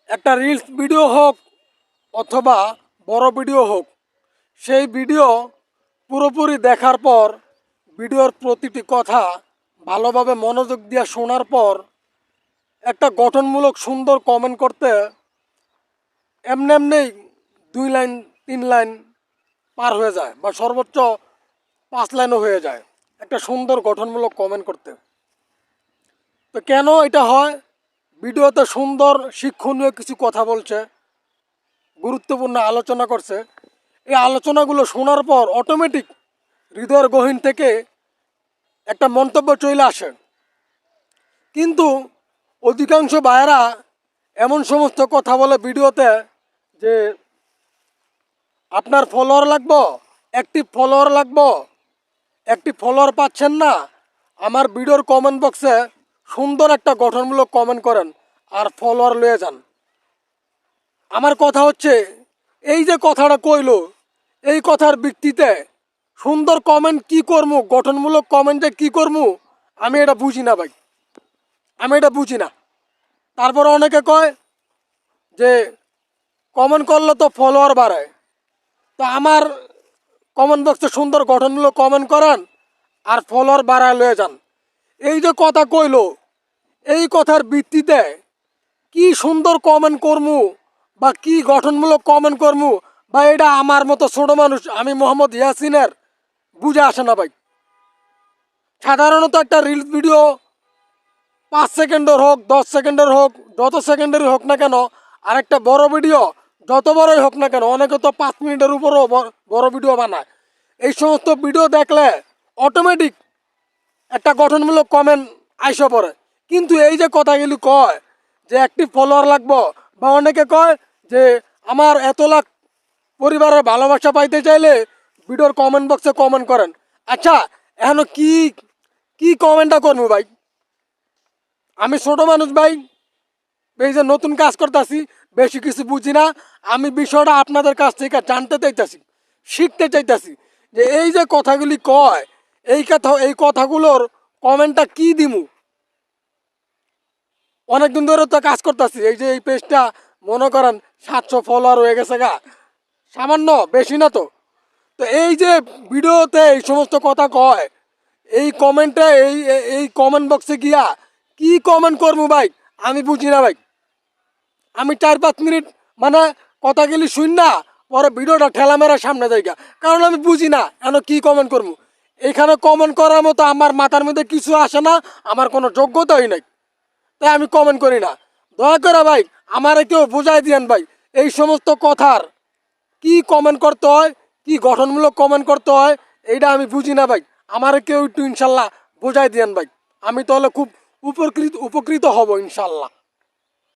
একটা reels video হোক অথবা বড় ভিডিও হোক, সেই ভিডিও পুরোপুরি দেখার পর ভিডিওর প্রতিটি কথা ভালোভাবে মনোযোগ দিয়ে শোনার পর একটা গঠনমূলক সুন্দর কমেন্ট করতে এমনি এমনি 2 লাইন 3 লাইন পার হয়ে যায় বা সর্বোচ্চ 5 লাইনও হয়ে যায় একটা সুন্দর গঠনমূলক কমেন্ট করতে। তো কেন এটা হয়? ভিডিওতে সুন্দর শিক্ষণীয় কিছু কথা বলছে, গুরুত্বপূর্ণ আলোচনা করছে, এই আলোচনাগুলো শোনার পর অটোমেটিক হৃদয়ের গহীন থেকে একটা মন্তব্য চলে আসে। কিন্তু অধিকাংশ ভাইয়েরা এমন সমস্ত কথা বলে ভিডিওতে যে আপনার ফলোয়ার লাগবো, অ্যাক্টিভ ফলোয়ার লাগবো, অ্যাক্টিভ ফলোয়ার পাচ্ছেন না, আমার ভিডিওর কমেন্ট বক্সে সুন্দর একটা গঠনমূলক কমেন্ট করেন আর ফলোয়ার লয়ে যান। আমার কথা হচ্ছে, এই যে কথাটা কইলো, এই কথার ভিত্তিতে সুন্দর কমেন্ট কি করবো, গঠনমূলক কমেন্টে কি করবো, আমি এটা বুঝি না ভাই, আমি এটা বুঝি না। তারপর অনেকে কয় যে কমেন্ট করলে তো ফলোয়ার বাড়ায়। তো আমার কমেন্ট বক্সে সুন্দর গঠনমূলক কমেন্ট করেন আর ফলোয়ার বাড়ায় লয়ে যান। এই যে কথা কইলো, এই কথার ভিত্তিতে কি সুন্দর কমেন্ট করমু বা কি গঠনমূলক কমেন্ট করমু, বা এটা আমার মতো ছোট মানুষ আমি মোহাম্মদ ইয়াসিনের বুঝে আসে না ভাই। সাধারণত একটা রিলস ভিডিও 5 সেকেন্ডের হোক, 10 সেকেন্ডের হোক, যত সেকেন্ডেরই হোক না কেন, আর একটা বড় ভিডিও যত বড়ই হোক না কেন, অনেকে তো 5 মিনিটের উপরও বড় ভিডিও বানায়। এই সমস্ত ভিডিও দেখলে অটোমেটিক একটা গঠনমূলক কমেন্ট আইসা পড়ে। কিন্তু এই যে কথাগুলি কয় যে অ্যাক্টিভ ফলোয়ার লাগবো, বা অনেকে কয় যে আমার এত লাখ পরিবারের ভালোবাসা পাইতে চাইলে ভিডিওর কমেন্ট বক্সে কমেন্ট করেন। আচ্ছা, এখন কি কি কমেন্টটা করবো ভাই? আমি ছোট মানুষ ভাই, এই যে নতুন কাজ করতেছি, বেশি কিছু বুঝি না। আমি বিষয়টা আপনাদের কাছ থেকে জানতে চাইতেছি, শিখতে চাইতেছি যে এই যে কথাগুলি কয়, এই কথাগুলোর কমেন্টটা কি দিমু। অনেকদিন ধরে তো কাজ করতেছি, এই যে এই পেজটা মনে করেন 700 ফলোয়ার হয়ে গেছে গা, সামান্য, বেশি না তো। তো এই যে ভিডিওতে এই সমস্ত কথা কয়, এই কমেন্টে এই কমেন্ট বক্সে গিয়া কি কমেন্ট করবো ভাই, আমি বুঝি না ভাই। আমি 4-5 মিনিট মানে কথাগুলি শুন না, পরে ভিডিওটা ঠেলা মেরা সামনে জায়গা, কারণ আমি বুঝি না এখন কি কমেন্ট করবো। এখানে কমেন্ট করার মতো আমার মাথার মধ্যে কিছু আসে না, আমার কোনো যোগ্যতাই নাই, তাই আমি কমেন্ট করি না। দয়া করে ভাই আমারে কেউ বুঝাই দিয়েন ভাই, এই সমস্ত কথার কি কমেন্ট করতে হয়, কি গঠনমূলক কমেন্ট করতে হয়, এইটা আমি বুঝি না ভাই। আমারে কেউ একটু ইনশাল্লাহ বুঝাই দিয়েন ভাই, আমি তাহলে খুব উপকৃত হব ইনশাল্লাহ।